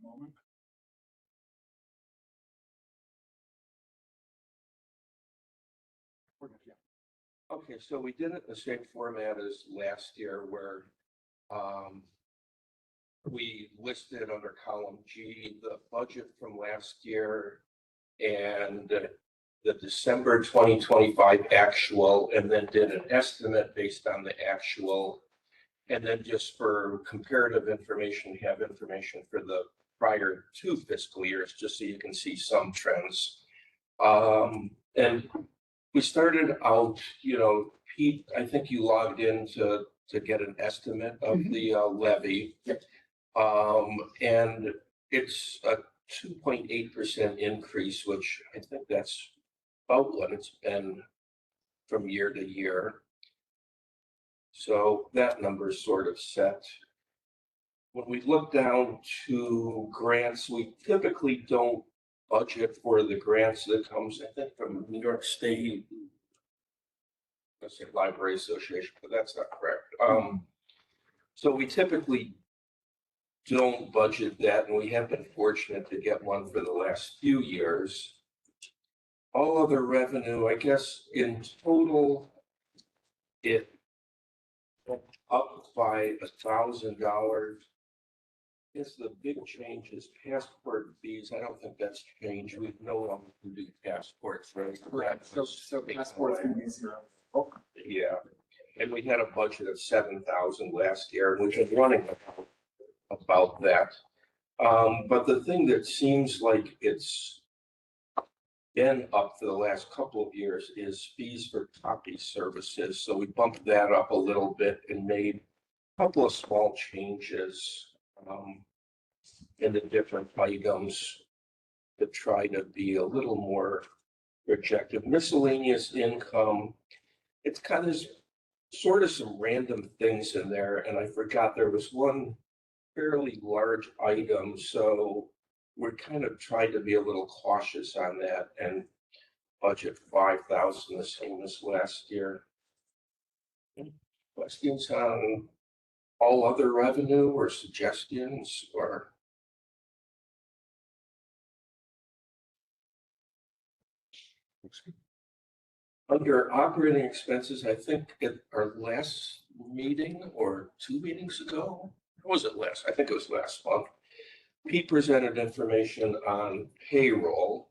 moment. Okay, so we did it in the same format as last year where we listed under column G, the budget from last year and the December 2025 actual, and then did an estimate based on the actual. And then just for comparative information, we have information for the prior 2 fiscal years, just so you can see some trends. And we started out, Pete, I think you logged in to get an estimate of the levy. Yep. And it's a 2.8% increase, which I think that's about what it's been from year to year. So that number is sort of set. When we look down to grants, we typically don't budget for the grants that comes, I think, from New York State, let's say Library Association, but that's not correct. So we typically don't budget that, and we have been fortunate to get one for the last few years. All other revenue, I guess, in total, it went up by $1,000. Guess the big change is passport fees. I don't think that's changed. We no longer can do passports, right? Correct. So passports can be 0. Oh, Yeah, and we had a budget of 7,000 last year, and we've been running about that. But the thing that seems like it's been up for the last couple of years is fees for copy services. So we bumped that up a little bit and made a couple of small changes in the different items to try to be a little more projective. Miscellaneous income, it's kind of sort of some random things in there, and I forgot there was one fairly large item, so we're kind of trying to be a little cautious on that and budget 5,000, the same as last year. Questions on all other revenue or suggestions or? Under operating expenses, I think at our last meeting or 2 meetings ago, or was it last? I think it was last month. Pete presented information on payroll.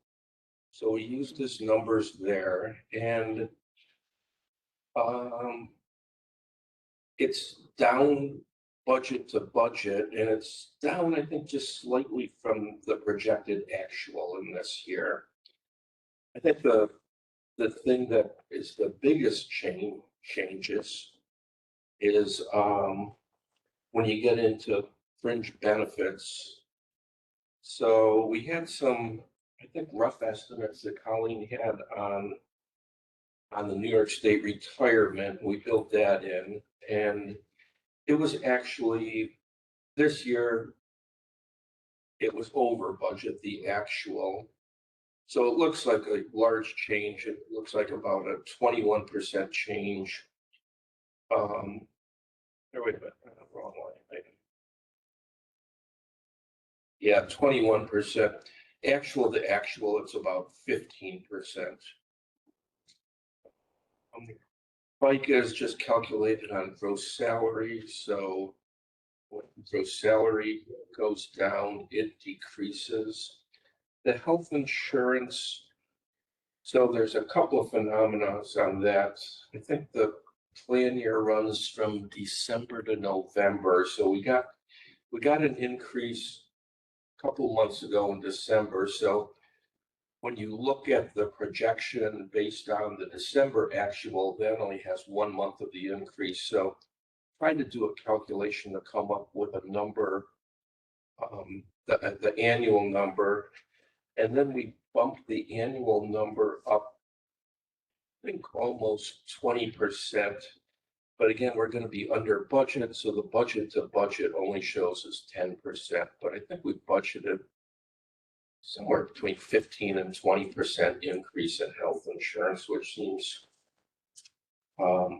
So we used his numbers there, and it's down budget to budget, and it's down, I think, just slightly from the projected actual in this year. I think the thing that is the biggest changes is when you get into fringe benefits. So we had some, I think, rough estimates that Colleen had on the New York State retirement. We built that in, and it was actually this year it was over budget, the actual. So it looks like a large change. It looks like about a 21% change. Wait a minute, wrong line. Yeah, 21%. Actual to actual, it's about 15%. FICA is just calculated on gross salary. So when gross salary goes down, it decreases. The health insurance, so there's a couple of phenomena on that. I think the plan year runs from December to November. So we got an increase a couple months ago in December. So when you look at the projection based on the December actual, that only has 1 month of the increase. So trying to do a calculation to come up with a number, the annual number. And then we bumped the annual number up, I think almost 20%. But again, we're going to be under budget. So the budget to budget only shows us 10%. But I think we budgeted somewhere between 15 and 20% increase in health insurance, which seems to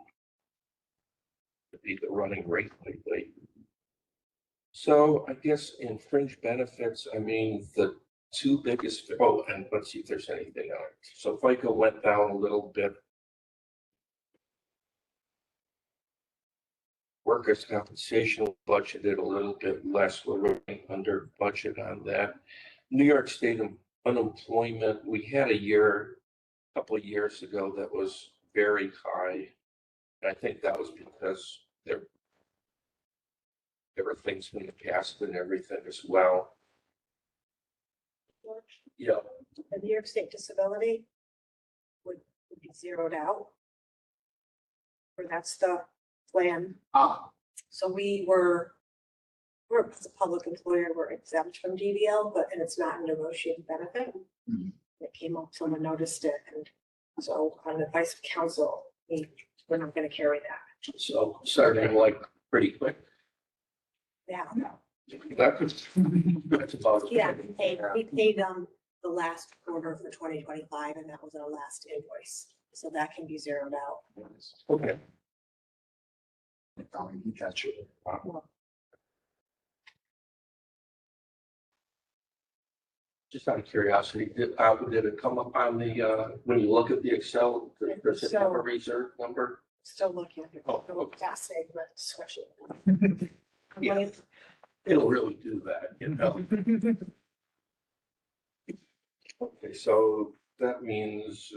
be the running rate lately. So I guess in fringe benefits, I mean, the two biggest, oh, and let's see if there's anything else. So FICA went down a little bit. Workers' compensation budgeted a little bit less. We're running under budget on that. New York State unemployment, we had a couple of years ago that was very high. And I think that was because there were things in the past and everything as well. George, Yeah, the New York State disability would be zeroed out. Or that's the plan. So we're as a public employer, we're exempt from GDL, and it's not a negotiated benefit. Mhm. It came up, someone noticed it, and so on the advice of counsel, we're not gonna carry that. so starting like pretty quick. Yeah, That's about. yeah, we paid the last quarter for 2025, and that was our last invoice, so that can be zeroed out. Okay. You catch it. Just out of curiosity, did it come up on the, when you look at the Excel, does it have a reserve number? Still looking at it. Oh, It'll fascinate, but switch it. Yeah. It'll really do that, you know? Okay, so that means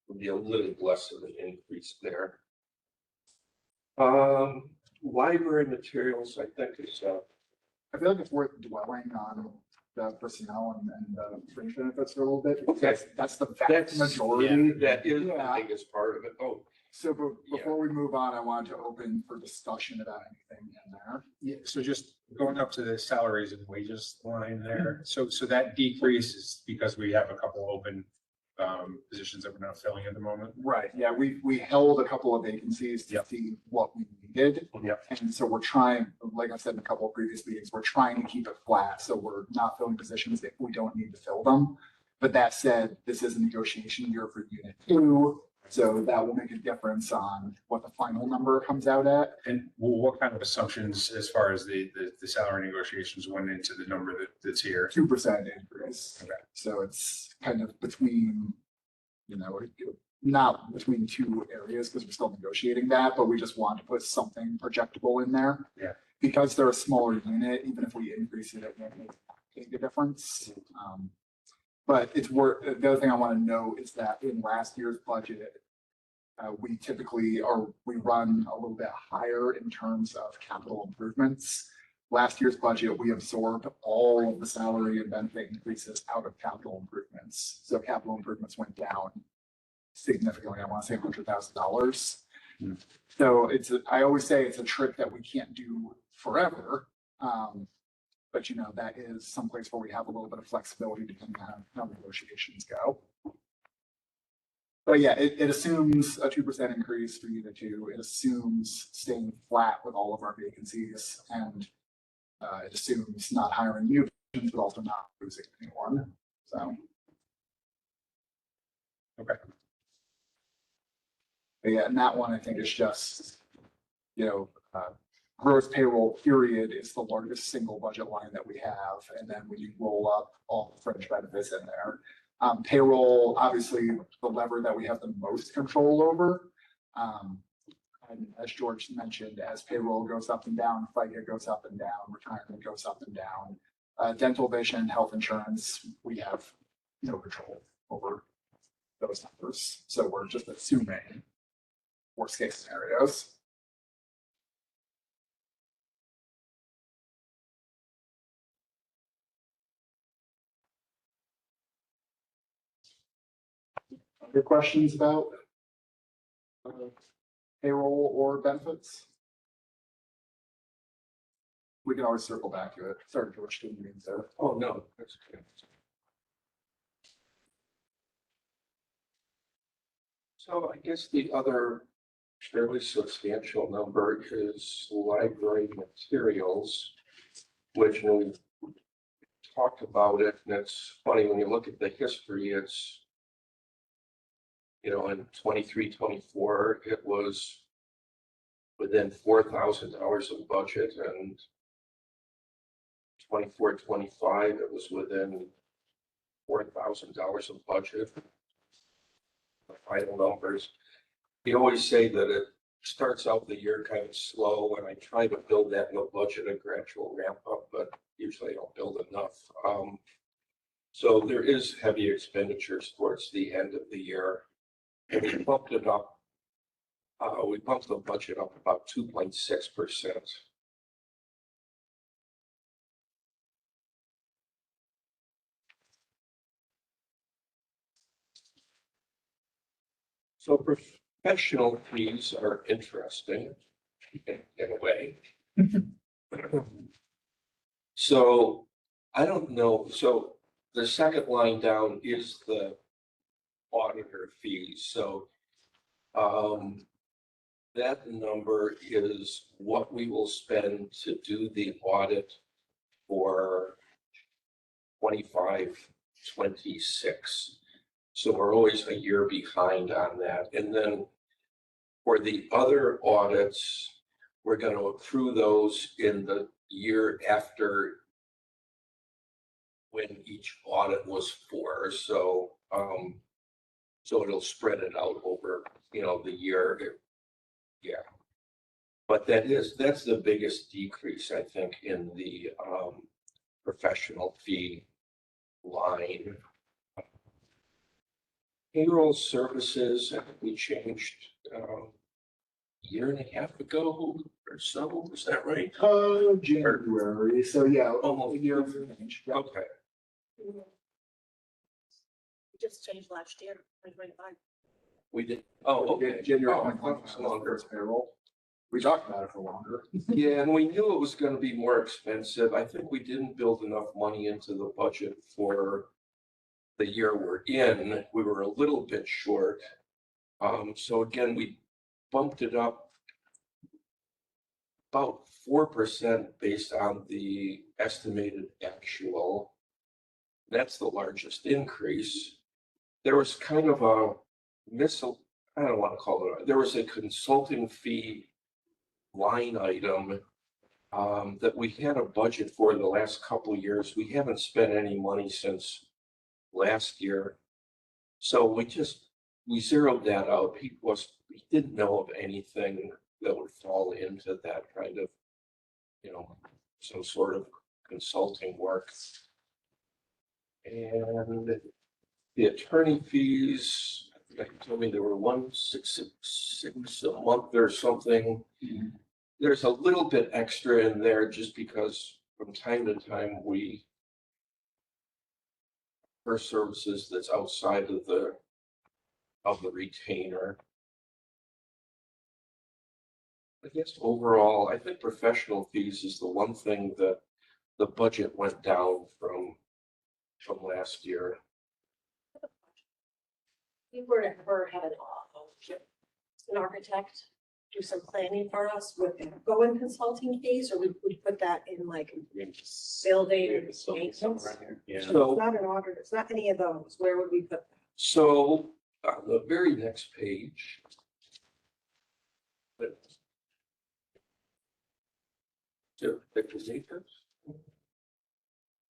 will be a little less of an increase there. Library materials, I think is, I feel like it's worth dwelling on the personnel and the fringe benefits for a little bit. Okay. Because that's the That's- vast majority. that is the Yeah. biggest part of it. Oh, So before we move on, I wanted to open for discussion about anything in there. Yeah, so just going up to the salaries and wages line there, so that decrease is because we have a couple open positions that we're not filling at the moment. Right, yeah, we held a couple of vacancies to Yep. see what we needed. Yep. And so we're trying, like I said in a couple of previous meetings, we're trying to keep it flat, so we're not filling positions if we don't need to fill them. But that said, this is a negotiation year for unit 2, so that will make a difference on what the final number comes out at. And what kind of assumptions as far as the salary negotiations went into the number that's here? 2% increase. Okay. So it's kind of between, not between two areas because we're still negotiating that, but we just want to put something projectable in there. Yeah. Because they're a smaller unit, even if we increase it, it won't make a difference. But it's worth, the other thing I want to note is that in last year's budget, we run a little bit higher in terms of capital improvements. Last year's budget, we absorbed all of the salary and benefit increases out of capital improvements. So capital improvements went down significantly. I want to say $100,000. Hmm. So I always say it's a trick that we can't do forever. But that is someplace where we have a little bit of flexibility depending on how negotiations go. But yeah, it assumes a 2% increase for unit 2. It assumes staying flat with all of our vacancies, and it assumes not hiring new positions, but also not losing anyone. So. Okay. But yeah, and that one I think is just, gross payroll period is the largest single budget line that we have. And then when you roll up all the fringe benefits in there, payroll, obviously the lever that we have the most control over. And as George mentioned, as payroll goes up and down, FICA goes up and down, retirement goes up and down, dental, vision, health insurance, we have no control over those numbers. So we're just assuming worst case scenarios. Other questions about payroll or benefits? We can always circle back to it. Sorry, George, didn't mean to. oh, no, that's okay. So I guess the other fairly substantial number is library materials, which we talked about it, and it's funny when you look at the history, it's, in 23, 24, it was within $4,000 of budget, and 24-25, it was within $4,000 of budget. The final numbers. You always say that it starts out the year kind of slow, and I try to build that in the budget, a gradual ramp up, but usually I don't build enough. So there is heavy expenditures towards the end of the year, and we bumped it up. We bumped the budget up about 2.6%. So professional fees are interesting in a way. So I don't know. So the second line down is the auditor fees. So that number is what we will spend to do the audit for 25, 26. So we're always a year behind on that. And then for the other audits, we're going to accrue those in the year after when each audit was for. So, so it'll spread it out over, the year. Yeah. But that's the biggest decrease, I think, in the professional fee line. Payroll services, I think we changed a year and a half ago or so. Is that right? January, so yeah, Almost a year of change. Yeah. Okay. We just changed last year, 2025. We did. Oh, okay. January Oh, 25 it's was longer. first payroll. We talked about it for longer. Yeah, and we knew it was going to be more expensive. I think we didn't build enough money into the budget for the year we're in. We were a little bit short. So again, we bumped it up about 4% based on the estimated actual. That's the largest increase. There was kind of a I don't want to call it, there was a consulting fee line item that we had a budget for the last couple of years. We haven't spent any money since last year. So we zeroed that out. We didn't know of anything that would fall into that kind of, some sort of consulting work. And the attorney fees, they told me there were 166 a month or something. Mhm. There's a little bit extra in there just because from time to time for services that's outside of the retainer. I guess overall, I think professional fees is the one thing that the budget went down from last year. We were to ever have an architect do some planning for us, would it go in consulting fees, or would we put that in like building maintenance? Yeah. So, It's not an audit, it's not any of those. Where would we put that? so on the very next page.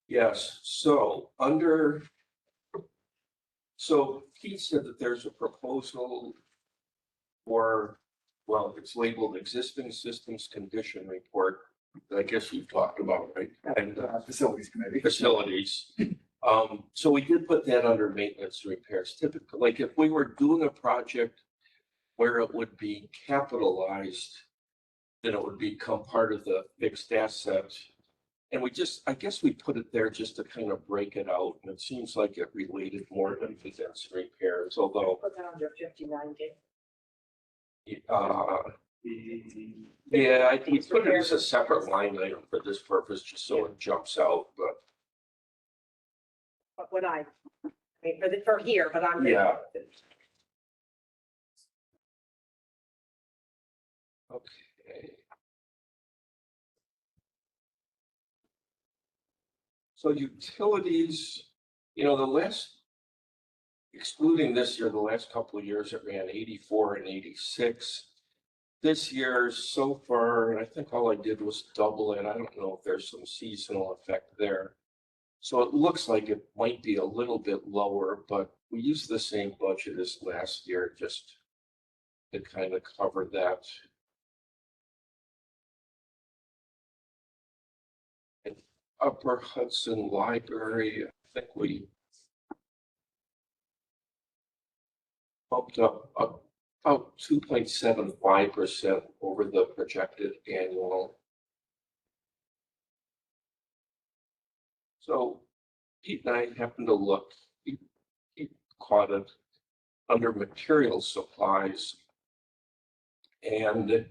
Yes, so Pete said that there's a proposal for, well, it's labeled existing systems condition report. that I guess we've talked about, right? And Facilities committee. facilities. So we did put that under maintenance and repairs. Typically, like if we were doing a project where it would be capitalized, then it would become part of the fixed asset. And I guess we put it there just to kind of break it out. And it seems like it related more to maintenance and repairs, although, Put that under 59D. yeah, we put it as a separate line item for this purpose, just so it jumps out, but But when I mean, for here, but I'm. yeah. Okay. So utilities, excluding this year, the last couple of years it ran 84 and 86. this year so far, I think all I did was double it. I don't know if there's some seasonal effect there. So it looks like it might be a little bit lower, but we used the same budget as last year just to kind of cover that. And Upper Hudson Library, I think we bumped up about 2.75% over the projected annual. So Pete and I happened to look, he caught it under material supplies. And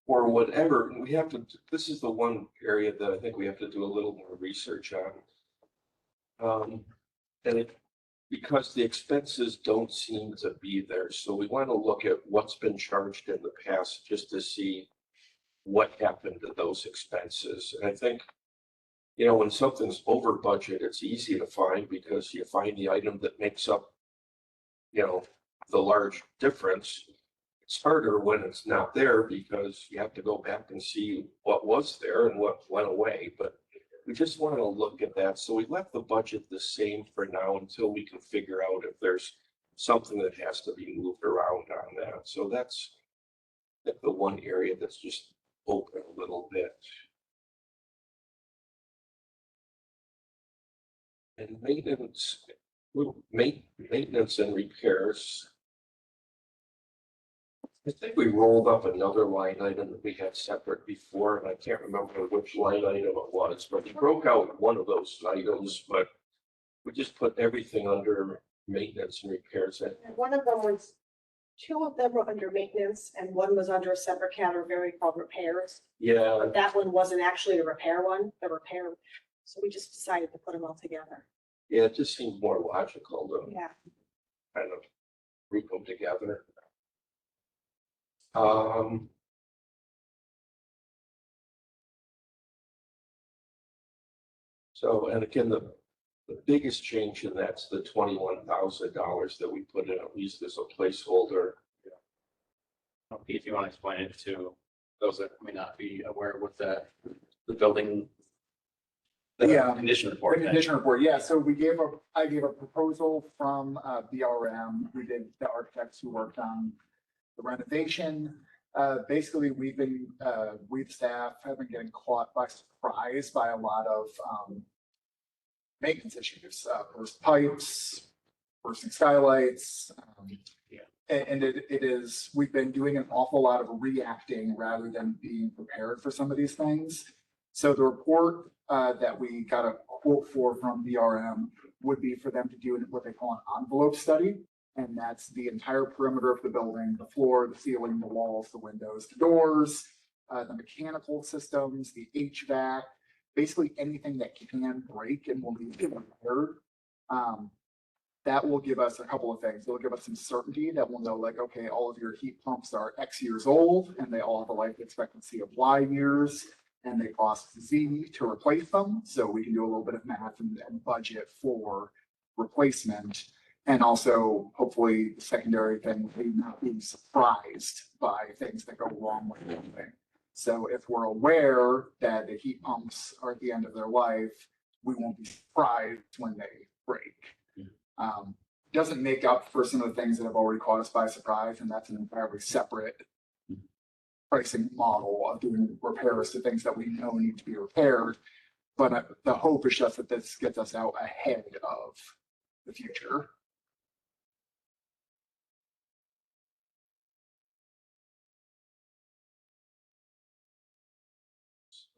for whatever, we have to, this is the one area that I think we have to do a little more research on. And it, because the expenses don't seem to be there. So we want to look at what's been charged in the past just to see what happened to those expenses. And I think, you know, when something's over budget, it's easy to find because you find the item that makes up, you know, the large difference. It's harder when it's not there because you have to go back and see what was there and what went away. But we just want to look at that. So we left the budget the same for now until we can figure out if there's something that has to be moved around on that. So that's the one area that's just open a little bit. And maintenance and repairs. I think we rolled up another line item that we had separate before, and I can't remember which line item it was, but we broke out one of those items, but we just put everything under maintenance and repairs. And one of them was, two of them were under maintenance and one was under a separate category called repairs. Yeah, But that one wasn't actually the repair one, the repair. So we just decided to put them all together. yeah, it just seemed more logical to Yeah. kind of group them together. So, and again, the biggest change in that's the $21,000 that we put in at least as a placeholder. Pete, if you want to explain it to those that may not be aware with the building. The Yeah. condition The report. condition report, yeah, so I gave a proposal from BRM, who did the architects who worked on the renovation. Basically, we staff have been getting caught by surprise by a lot of maintenance issues, burst pipes, bursting skylights. And it is, we've been doing an awful lot of reacting rather than being prepared for some of these things. So the report that we got a quote for from BRM would be for them to do what they call an envelope study. And that's the entire perimeter of the building, the floor, the ceiling, the walls, the windows, the doors, the mechanical systems, the HVAC, basically anything that can break and will be repaired. That will give us a couple of things. It'll give us some certainty that we'll know, like, okay, all of your heat pumps are X years old and they all have a life expectancy of Y years and they cost Z to replace them. So we can do a little bit of math and budget for replacement. And also, hopefully, the secondary thing, we not being surprised by things that go wrong with the building. So if we're aware that the heat pumps are at the end of their life, we won't be surprised when they break. Doesn't make up for some of the things that have already caught us by surprise, and that's an entirely separate pricing model of doing repairs to things that we know need to be repaired. But the hope is just that this gets us out ahead of the future.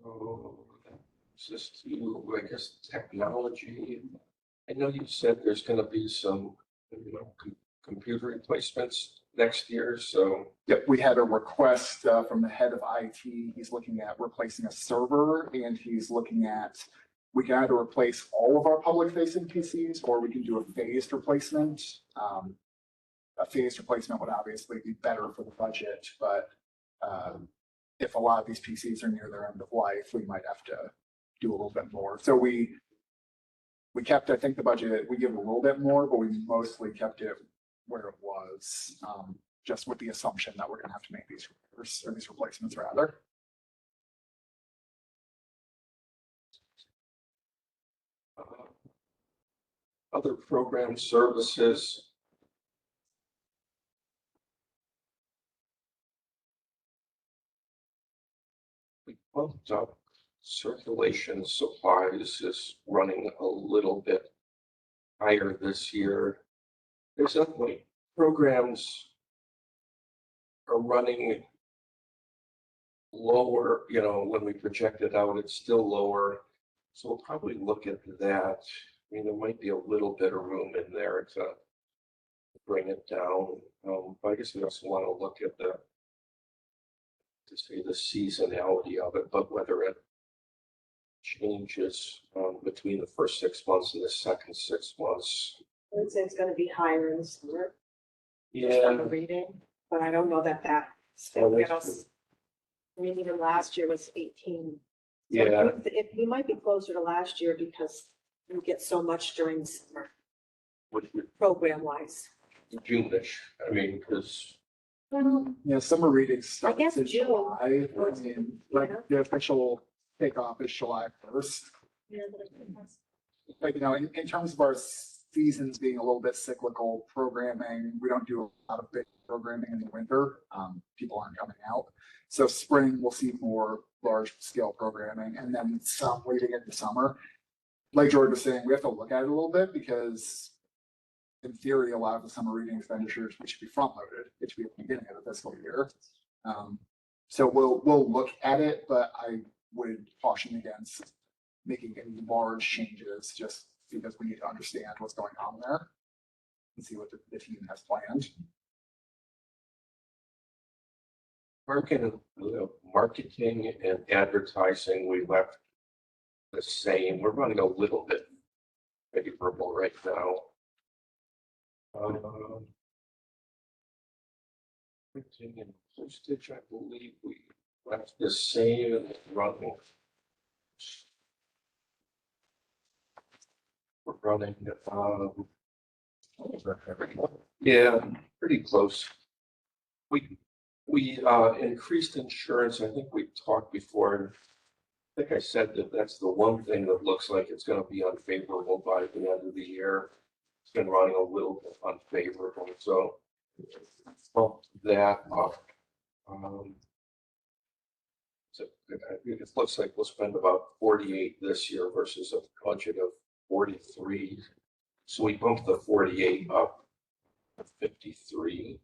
So just to, I guess, technology. I know you said there's going to be some, you know, computer replacements next year. So Yep, we had a request from the head of IT. He's looking at replacing a server and he's looking at, we can either replace all of our public facing PCs or we can do a phased replacement. A phased replacement would obviously be better for the budget, but if a lot of these PCs are near their end of life, we might have to do a little bit more. So we kept, I think the budget, we give a little bit more, but we mostly kept it where it was. just with the assumption that we're gonna have to make these repairs or these replacements rather. Other program services. We bumped up circulation supplies is running a little bit higher this year. There's definitely programs are running lower, you know, when we project it out, it's still lower. So we'll probably look at that. I mean, there might be a little bit of room in there to bring it down. But I guess we also want to look at to say the seasonality of it, but whether it changes between the first 6 months and the second 6 months. I would say it's gonna be higher in the summer. Yeah, From the reading, but I don't know that that's Oh, gonna that's get us. I mean, even last year was 18. So yeah, we might be closer to last year because we get so much during the summer, which would program wise. June-ish. I mean, because Yeah, summer readings starts guess in June. July. I mean, like Yeah. the official kickoff is July 1st. But you know, in terms of our seasons being a little bit cyclical programming, we don't do a lot of big programming in the winter. People aren't coming out. So spring, we'll see more large scale programming and then some leading into summer. Like George was saying, we have to look at it a little bit because in theory, a lot of the summer reading expenditures, which should be front loaded, it should be at the beginning of the fiscal year. So we'll look at it, but I would caution against making any large changes just because we need to understand what's going on there and see what the team has planned. marketing and advertising, we left the same. We're running a little bit favorable right now. Printing and postage, I believe we left the same running. We're running, yeah, pretty close. We increased insurance. I think we talked before. I think I said that that's the one thing that looks like it's gonna be unfavorable by the end of the year. It's been running a little bit unfavorable, so bumped that up. So it looks like we'll spend about 48 this year versus a budget of 43. So we bumped the 48 up to 53.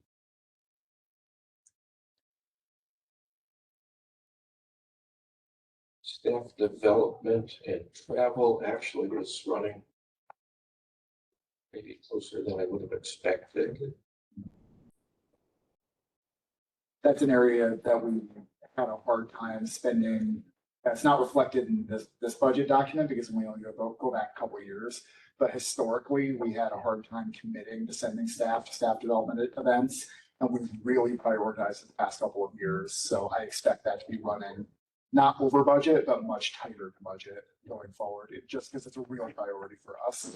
Staff development and travel actually was running maybe closer than I would have expected. That's an area that we had a hard time spending. That's not reflected in this budget document because we only go back a couple of years. But historically, we had a hard time committing to sending staff to staff development events. And we've really prioritized it the past couple of years. So I expect that to be running not over budget, but much tighter to budget going forward, just because it's a real priority for us.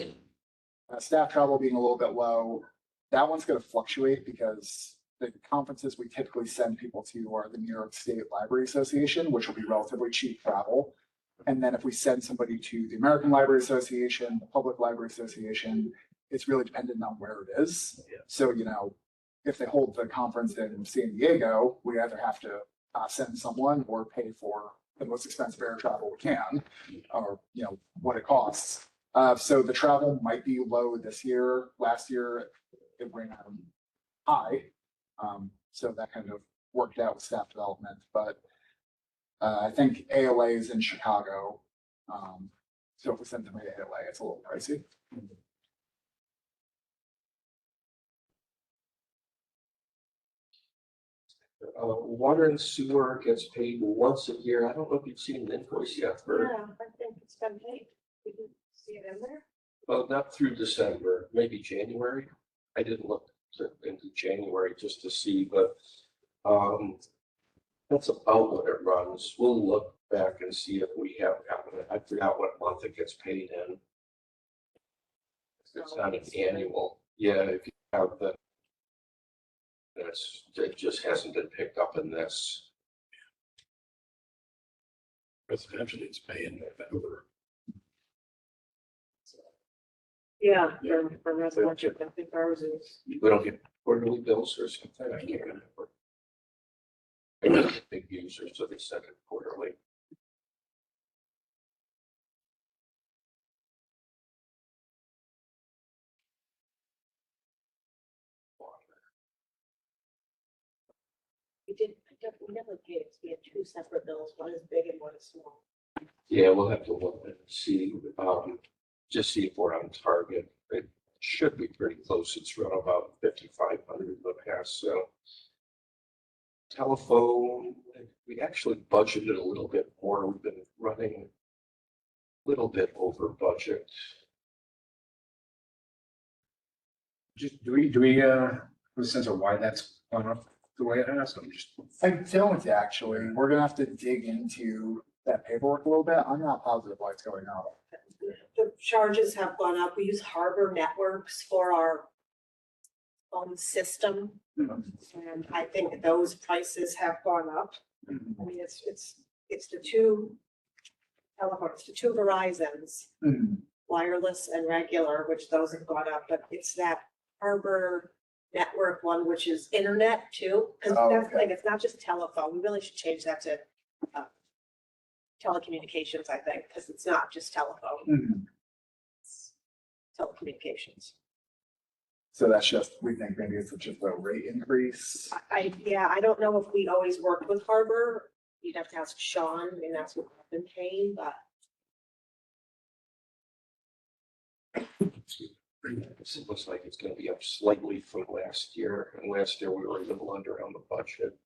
Staff travel being a little bit low, that one's going to fluctuate because the conferences we typically send people to are the New York State Library Association, which will be relatively cheap travel. And then if we send somebody to the American Library Association, the Public Library Association, it's really dependent on where it is. Yeah. So, you know, if they hold the conference in San Diego, we either have to send someone or pay for the most expensive air travel we can, or, you know, what it costs. So the travel might be low this year. Last year, it ran high. So that kind of worked out with staff development, but I think ALA is in Chicago. So if we send somebody to ALA, it's a little pricey. Water and sewer gets paid once a year. I don't know if you've seen an invoice yet for, Yeah, I think it's been paid. We can see it in there. well, not through December, maybe January. I didn't look into January just to see, but that's about what it runs. We'll look back and see if we have gotten it. I forgot what month it gets paid in. It's not an annual. Yeah, if you have the It just hasn't been picked up in this. Residentially, it's May and November. Yeah, for residential, I think ours is. We don't get quarterly bills or something, I can't remember. I know the big users, so they send it quarterly. We never paid, we had two separate bills, one is big and one is small. Yeah, we'll have to look and see, just see if we're on target. It should be pretty close. It's run about 5,500 in the past, so. Telephone, we actually budgeted a little bit more. We've been running a little bit over budget. Just, do we have a sense of why that's gone up the way it has? I'm just. I don't actually. We're gonna have to dig into that paperwork a little bit. I'm not positive why it's going up. The charges have gone up. We use Harbor Networks for our phone system. And I think those prices have gone up. I mean, it's the two telephones, the two Verizons, wireless and regular, which those have gone up, but it's that Harbor Network one, which is internet too. Cause Oh, that's okay. like, it's not just telephone. We really should change that to telecommunications, I think, because it's not just telephone, it's telecommunications. So that's just, we think maybe it's just a rate increase. Yeah, I don't know if we always worked with Harbor. You'd have to ask Sean, I mean, that's what I've been paying, but It looks like it's gonna be up slightly from last year, and last year we were a little under on the budget.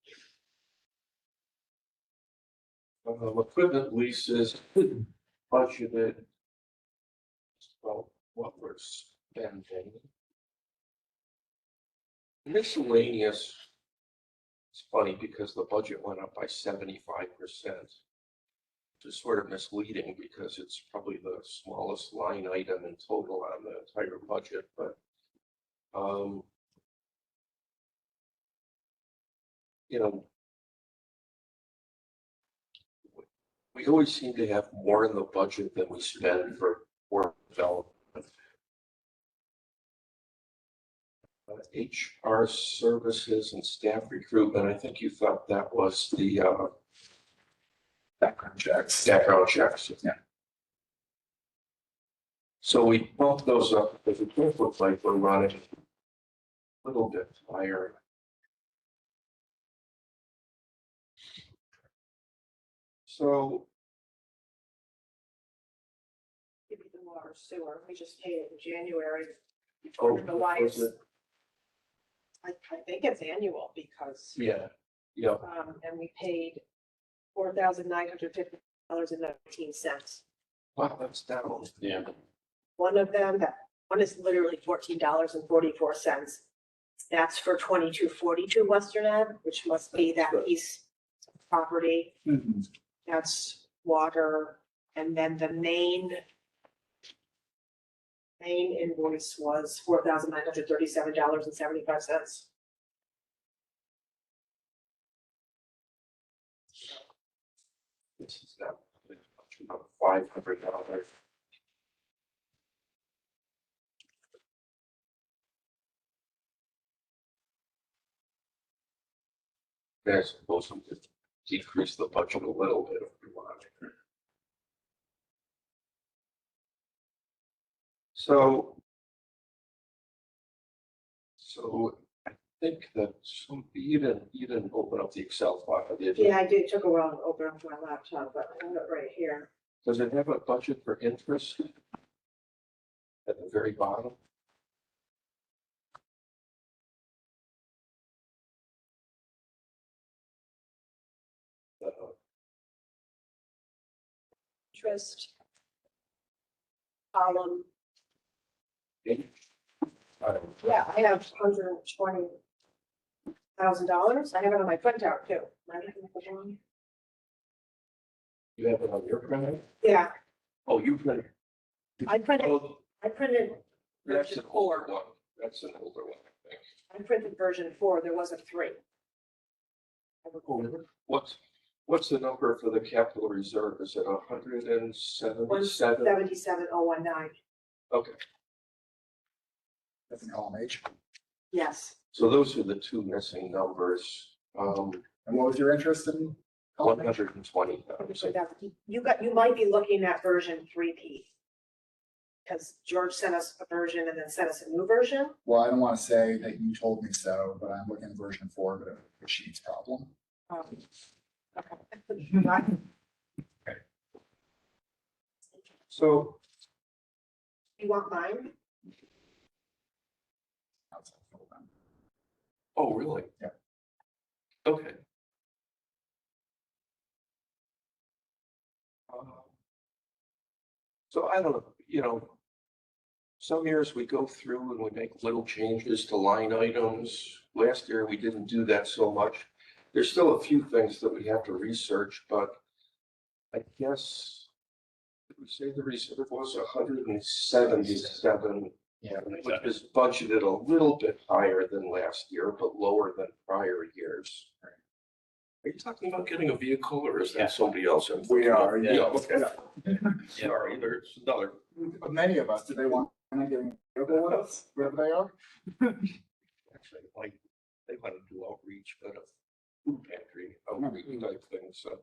Equipment leases budgeted. Well, what we're spending. Miscellaneous. It's funny because the budget went up by 75%. Which is sort of misleading because it's probably the smallest line item in total on the entire budget, but. You know. We always seem to have more in the budget than we spend for work development. HR services and staff recruitment, I think you thought that was the Background checks. background checks. Yeah. So we bumped those up because it does look like we're running a little bit higher. So, give you the water sewer, we just paid it in January. oh, I don't know why was it's- it? I think it's annual because, Yeah, and we paid $4,950.19. wow, that's down. Yeah. One of them, one is literally $14.44. That's for 2242 Western Ave, which must be that piece of property. That's water, and then the main invoice was $4,937.75. This is now about $500. I suppose we could decrease the budget a little bit if we want. So I think that you didn't open up the Excel file, did you? Yeah, I did, took a while to open up my laptop, but I have it right here. Does it have a budget for interest? At the very bottom? Interest. Column, yeah, I have $120,000. I have it on my printout too. You have it on your printer? Yeah, Oh, you printed. I printed Oh, version that's an older 4. one. That's an older one. think. I printed version 4, there was a 3. What's the number for the capital reserve? Is it 177? 77019, Okay, That's in column H. yes. so those are the two missing numbers. And what was your interest in? column H? 120,000. You might be looking at version 3P. Because George sent us a version and then sent us a new version. Well, I don't want to say that you told me so, but I'm looking at version 4, but a sheet's problem. Okay. So, You want mine? Outside of them. oh, really? Yeah. Okay. So I don't know, some years we go through and we make little changes to line items. Last year, we didn't do that so much. There's still a few things that we have to research, but I guess did we say the reserve was 177, Yeah. which is budgeted a little bit higher than last year, but lower than prior years. Are you talking about getting a vehicle or is Yeah. that somebody else? I'm We thinking of? are, yeah. Okay. Sorry, there's another. Many of us, do they want to get a vehicle with us, wherever they are? Actually, like, they want to do outreach, but a food pantry outreach type thing, so.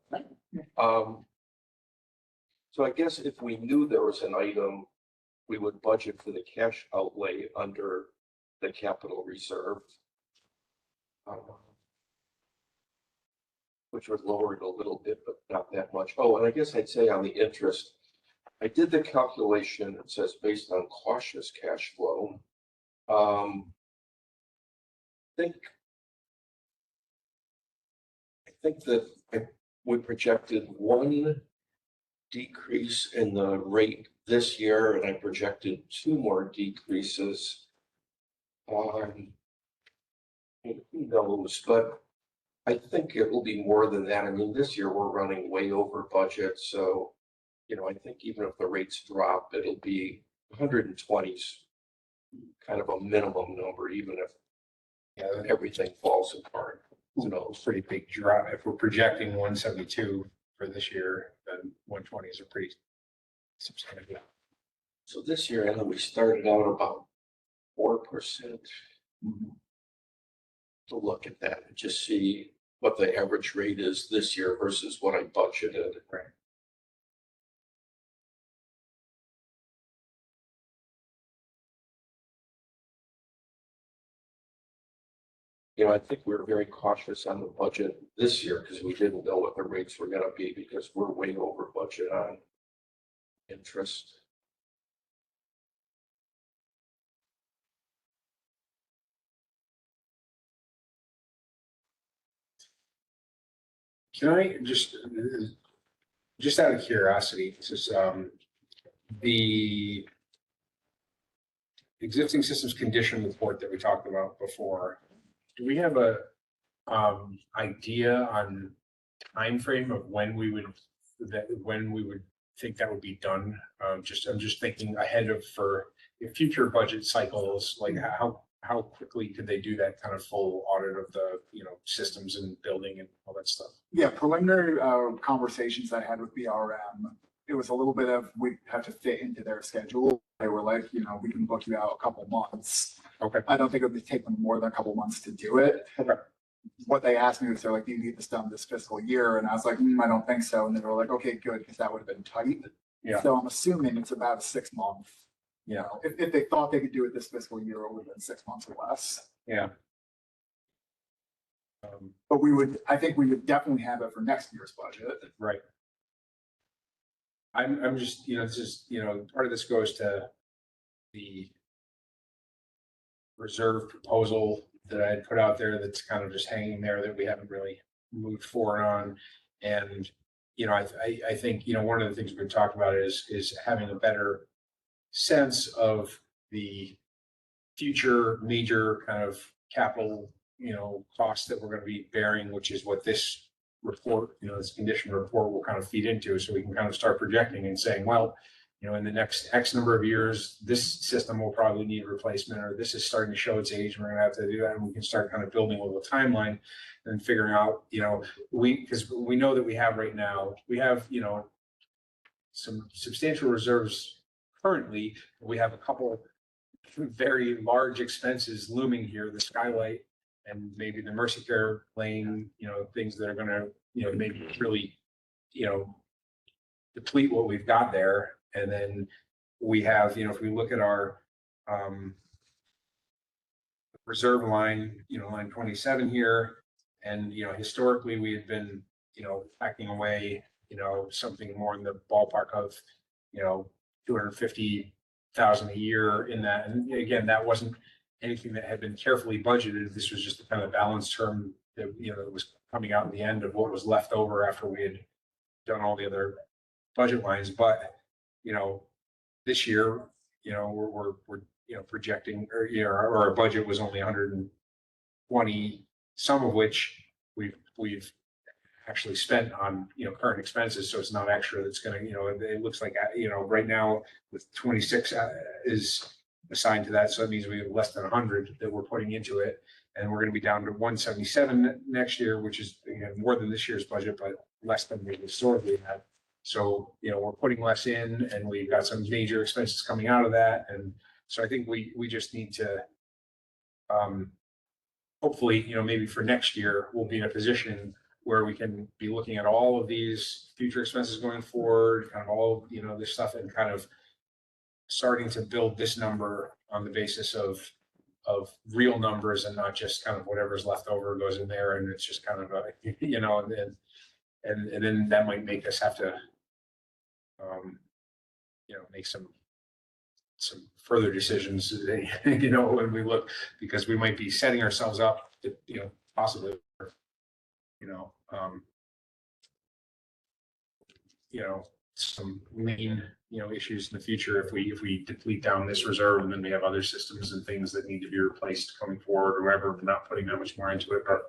So I guess if we knew there was an item, we would budget for the cash outlay under the capital reserve. Which would lower it a little bit, but not that much. Oh, and I guess I'd say on the interest, I did the calculation, it says based on cautious cash flow. I think that we projected one decrease in the rate this year, and I projected 2 more decreases. Who knows, but I think it will be more than that. I mean, this year we're running way over budget, so, I think even if the rates drop, it'll be 120s kind of a minimum number, even if Yeah, everything falls apart. it's a pretty big drop. If we're projecting 172 for this year, then 120s are pretty substantial. So this year, I know we started out about 4%. To look at that and just see what the average rate is this year versus what I budgeted. Right. I think we were very cautious on the budget this year because we didn't know what the rates were gonna be because we're way over budget on interest. Can I just out of curiosity, this is, the existing systems condition report that we talked about before. Do we have a, idea on timeframe of when we would think that would be done? I'm just thinking ahead of for future budget cycles, like how quickly could they do that kind of full audit of the, systems and building and all that stuff? Yeah, preliminary conversations I had with BRM, it was a little bit of, we have to fit into their schedule. They were like, we can book you out a couple months. Okay. I don't think it would take them more than a couple months to do it. Okay. What they asked me was, they're like, do you need this done this fiscal year? And I was like, I don't think so. And they were like, okay, good, because that would have been tight. Yeah. So I'm assuming it's about a 6 month. Yeah. If they thought they could do it this fiscal year, it would have been 6 months or less. Yeah. But I think we would definitely have it for next year's budget. Right. I'm just, it's just, part of this goes to the reserve proposal that I had put out there that's kind of just hanging there that we haven't really moved forward on. And, I think, one of the things we've talked about is having a better sense of the future major kind of capital, costs that we're going to be bearing, which is what this report, this condition report will kind of feed into. So we can kind of start projecting and saying, well, in the next X number of years, this system will probably need replacement, or this is starting to show its age, and we're gonna have to do that, and we can start kind of building a little timeline and figuring out, because we know that we have right now, we have, some substantial reserves currently. We have a couple very large expenses looming here, the skylight and maybe the Mercy Care lane, things that are gonna, maybe really, deplete what we've got there. And then we have, if we look at our reserve line, line 27 here, and historically we had been, packing away, something more in the ballpark of, 250,000 a year in that. And again, that wasn't anything that had been carefully budgeted. This was just a kind of balance term that, that was coming out in the end of what was left over after we had done all the other budget lines. But, this year, we're projecting, or our budget was only 120, some of which we've actually spent on, current expenses. So it's not extra. That's going to, it looks like, right now with 26 is assigned to that. So that means we have less than 100 that we're putting into it. And we're going to be down to 177 next year, which is, again, more than this year's budget, but less than we historically had. So, we're putting less in, and we've got some major expenses coming out of that. And so I think we just need to, hopefully, maybe for next year, we'll be in a position where we can be looking at all of these future expenses going forward, kind of all, this stuff, and kind of starting to build this number on the basis of real numbers, and not just kind of whatever's left over goes in there. And it's just kind of a, and then that might make us have to, make some further decisions, when we look, because we might be setting ourselves up to, possibly, some lean, issues in the future if we deplete down this reserve, and then we have other systems and things that need to be replaced coming forward, or whatever. We're not putting that much more into it, but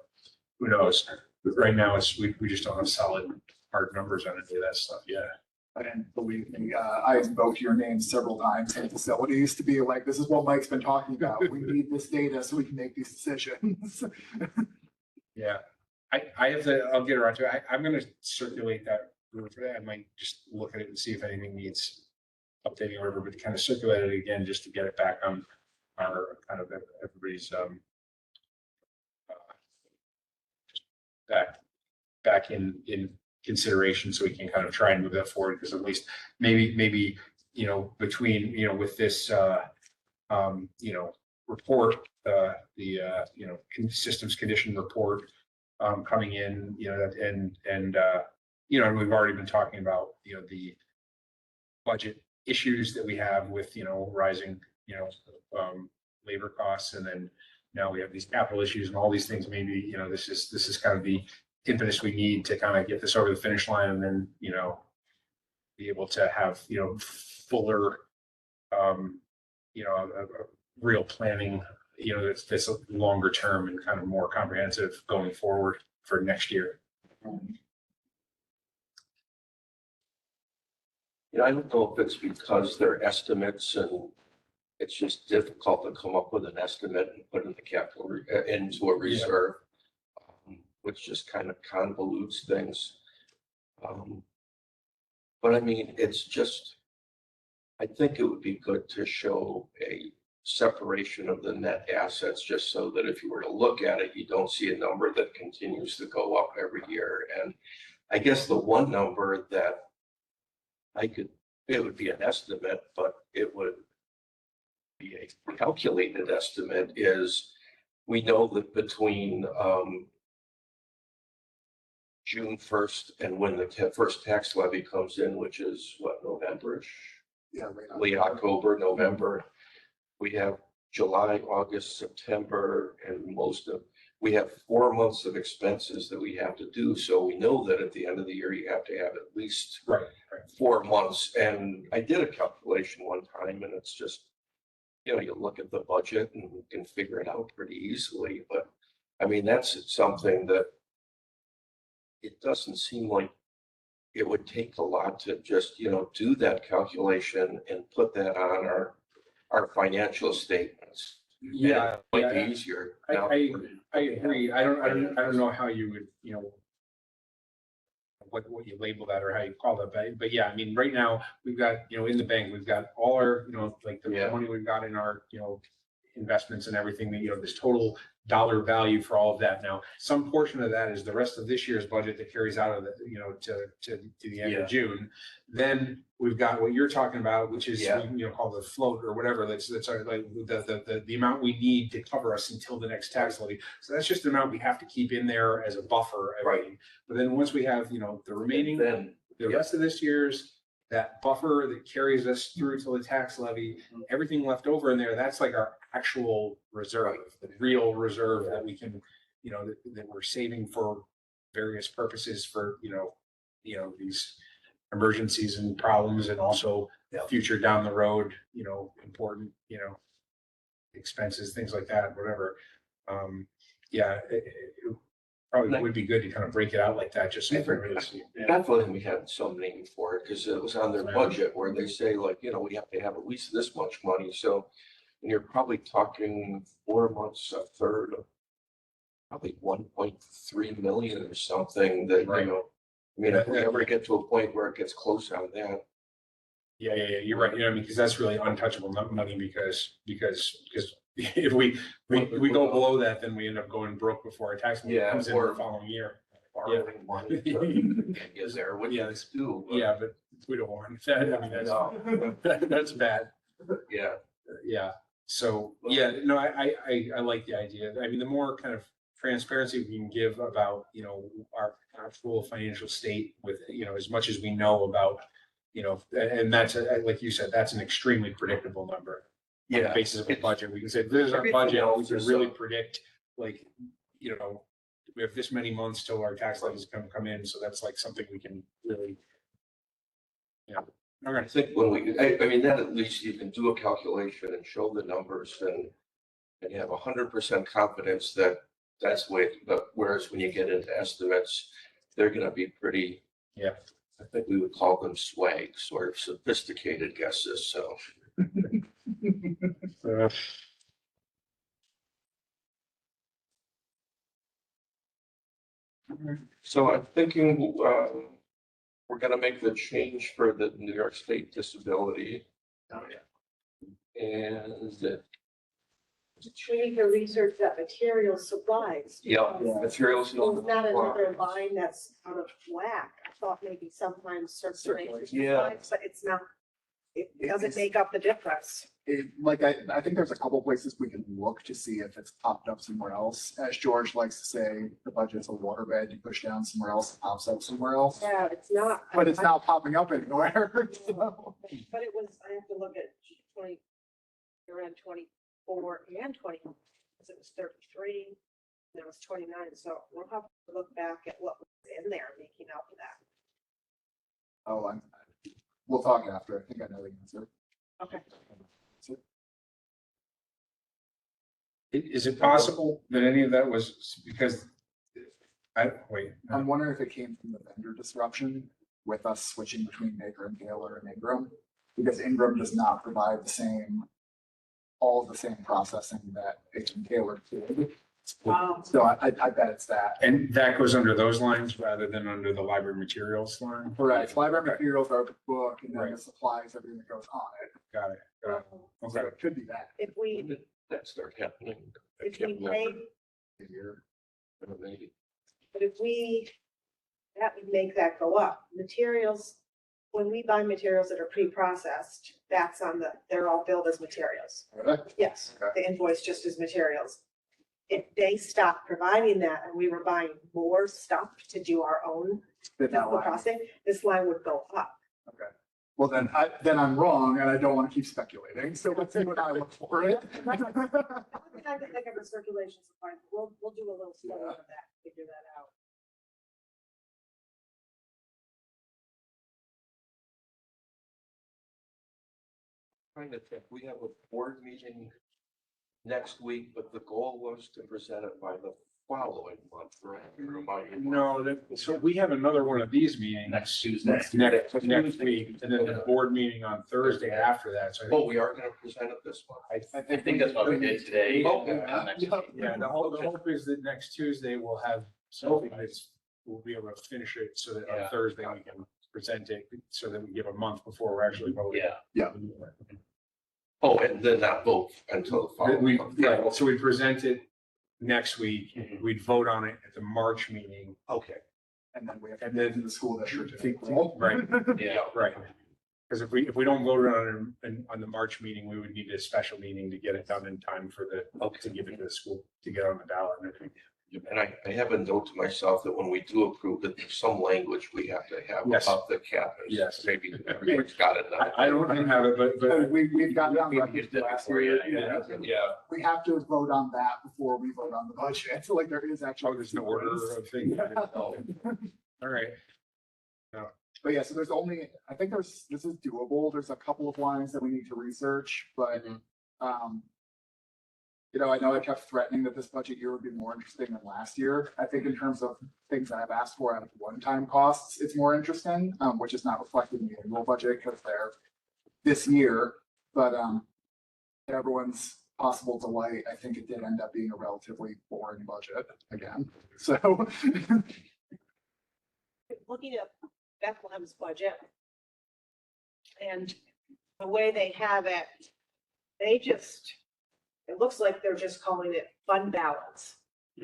who knows? But right now, we just don't have solid hard numbers on any of that stuff yet. And believe me, I invoked your name several times in facilities to be like, this is what Mike's been talking about. We need this data so we can make these decisions. Yeah, I have to, I'll get around to it. I'm going to circulate that. I might just look at it and see if anything needs updating or whatever, but kind of circulate it again just to get it back on our kind of everybody's back in consideration, so we can kind of try and move that forward. Because at least maybe between with this report, the systems condition report coming in, and we've already been talking about the budget issues that we have with rising labor costs, and then now we have these capital issues and all these things. Maybe this is kind of the impetus we need to kind of get this over the finish line, and then be able to have fuller real planning that's longer term and kind of more comprehensive going forward for next year. I don't know if it's because they're estimates and it's just difficult to come up with an estimate and put in the capital into a reserve, which just kind of convolutes things. But I mean, it's just, I think it would be good to show a separation of the net assets, just so that if you were to look at it, you don't see a number that continues to go up every year. And I guess the one number that it would be an estimate, but it would be a calculated estimate, is we know that between June 1st and when the first tax levy comes in, which is what, November-ish? Yeah, Late October, November. We have July, August, September, and we have 4 months of expenses that we have to do. So we know that at the end of the year, you have to have at least 4 months. And I did a calculation one time, and it's just, you look at the budget and you can figure it out pretty easily. But I mean, that's something that it doesn't seem like it would take a lot to just, do that calculation and put that on our financial statements. And Yeah, it might yeah, be easier. I, now. I agree. I don't know how you would, what you label that or how you call that, but yeah, I mean, right now, we've got, in the bank, we've got all our, like the Yeah. money we've got in our, investments and everything, that, this total dollar value for all of that. Now, some portion of that is the rest of this year's budget that carries out of the, to the end Yeah. of June. Then we've got what you're talking about, which is, Yeah. called the float or whatever, that's our, like, the amount we need to cover us until the next tax levy. So that's just the amount we have to keep in there as a buffer. Right. But then once we have, the remaining, Then, the rest of this year's, that buffer that carries us through till the tax levy, everything left over in there, that's like our actual reserve, the real reserve that we can, that we're saving for various purposes for, these emergencies and problems, and also Yeah. future down the road, important, expenses, things like that, whatever. Yeah, it probably would be good to kind of break it out like that, just so we can really see. Definitely, we had some name for it because it was on their budget where they say like, we have to have at least this much money. So and you're probably talking 4 months, a third of probably 1.3 million or something that, Right. I mean, if we ever get to a point where it gets close on that. Yeah, you're right. I mean, because that's really untouchable money because if we go below that, then we end up going broke before our tax bill Yeah, comes in or- the following year. Borrowing money to get there, which Yeah. is do. but- Yeah, but we don't want that. I mean, No. that's bad. Yeah, Yeah. So, yeah, no, I like the idea. I mean, the more kind of transparency we can give about, our actual financial state with, as much as we know about, and that's, like you said, that's an extremely predictable number. On the yeah, basis of a It's- budget, we can say, this is our everything budget, we else can is, really predict, like, we have this many months till our tax levies come in, so that's like something we can really. Yeah. All I right. think when I mean, then at least you can do a calculation and show the numbers and you have 100% confidence that that's the way, but whereas when you get into estimates, they're gonna be pretty. Yeah. I think we would call them swag, sort of sophisticated guesses, so. So I'm thinking, we're gonna make the change for the New York State disability. And, We need to research that material supplies. yeah, materials. Well, it's not another line that's out of whack. I thought maybe sometimes circulation Yeah. supplies, but it's not. It doesn't make up the difference. I think there's a couple places we can look to see if it's popped up somewhere else. As George likes to say, the budget's a waterbed, you push down somewhere else, it pops up somewhere else. Yeah, it's not. But it's not popping up anywhere. So, But it was, I have to look at 20, around 24 and 20, because it was 33, and it was 29, so we'll have to look back at what was in there making up for that. Oh, we'll talk after. I think I know the answer. Okay. Is it possible that any of that was because I'm wondering if it came from the vendor disruption with us switching between Maker and Taylor and Ingram, because Ingram does not provide all the same processing that Baker and Taylor do. So I bet it's that. And that goes under those lines rather than under the library materials line? Correct. Library materials are the book and then the Right. supplies, everything that goes on it. Got it. So Okay. it could be that. If When we, did that start happening? I if can't we remember. paid, Here. Maybe. but if we, that would make that go up. Materials, when we buy materials that are pre-processed, that's on they're all billed as materials. Yes, Okay. the invoice just as materials. If they stopped providing that and we were buying more stuff to do our own Then that physical line. processing, this line would go up. Okay. Well, then I'm wrong and I don't want to keep speculating. So let's see what I look for it. I think I can think of a circulation supply. We'll do a little study of that, figure that out. Trying to think, we have a board meeting next week, but the goal was to present it by the following month, right? Remind me. No, so we have another one of these meetings. Next Tuesday. Next week, and then the board meeting on Thursday after that, so I Oh, think. we are gonna present it this month. I think that's what we did today. Oh, and yeah. next week. Yeah, the hope is that next Tuesday we'll have something that's, we'll be able to finish it so that on Yeah. Thursday we can present it, so that we give a month before we're actually voting. Yeah, Oh, and then not vote until the following We, month. right, so we present it next week, Mhm. we'd vote on it at the March meeting. Okay. And then we have to And get then- to the school district. Right, yeah. right. Because if we don't vote on it on the March meeting, we would need a special meeting to get it done in time for to give it to the school, to get on the ballot. And everything. And I have a note to myself that when we do approve it, there's some language we have to have Yes. about the cap. Yes. Maybe everybody's got it now. I don't have it, but We've gotten on record used it last before, year. yeah. Yeah. We have to vote on that before we vote on the budget. So like there is actually. oh, there's no order of things. All right. But yeah, so there's only, I think this is doable. There's a couple of lines that we need to research, but, I know I kept threatening that this budget year would be more interesting than last year. I think in terms of things that I've asked for at one-time costs, it's more interesting, which is not reflected in the annual budget because they're this year. But, to everyone's possible delight, I think it did end up being a relatively boring budget again. So, Looking at Bethlehem's budget. And the way they have it, it looks like they're just calling it fund balance.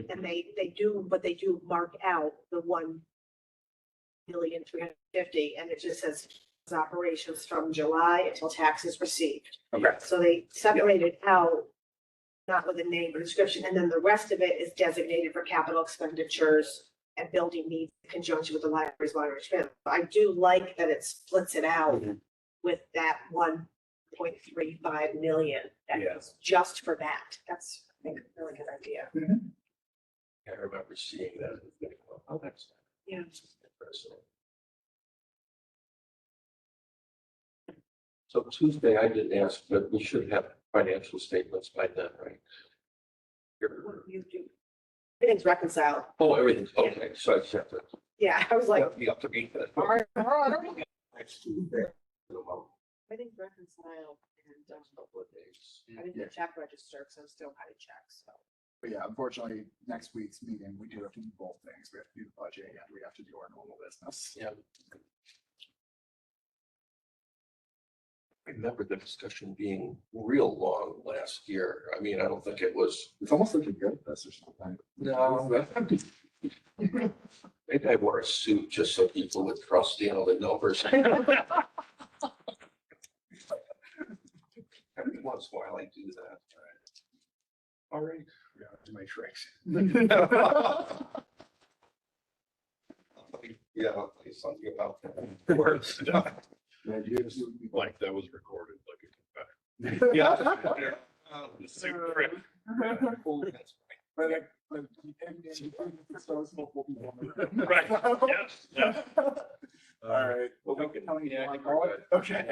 And they do mark out the 1,350,000, and it just says operations from July until taxes received. Okay. So they separated out, not with a name or description, and then the rest of it is designated for capital expenditures and building needs in conjunction with the library's water expense. I do like that it splits it out with that 1.35 million. That Yeah. is just for that. That's, I think, a really good idea. I remember seeing that. and thinking, oh, that's Yeah. interesting. So Tuesday, I didn't ask, but we should have financial statements by then, right? You do. Everything's reconciled. Oh, everything's, okay, so I just have to. Yeah, I was like, Be up to me. all right, Next Tuesday. In a month, everything's reconciled, and couple of days. I didn't get check register, so I'm still writing checks, so. but yeah, unfortunately, next week's meeting, we do have to do both things. We have to do the budget and we have to do our normal business. Yeah. I remember the discussion being real long last year. I mean, I don't think it was. It's almost like a good this or something. No. Maybe I wore a suit just so people would trust, the numbers. Every once in a while I do that. All right. Yeah, do my tricks. Yeah, I'll say something about that. Words. Yeah, you just- Like that was recorded, like a Yeah. The suit trip. But disposable will be one. Right, yes, yeah. All right. Well, we can- Tony, yeah, I you think wanna we're call it? Okay.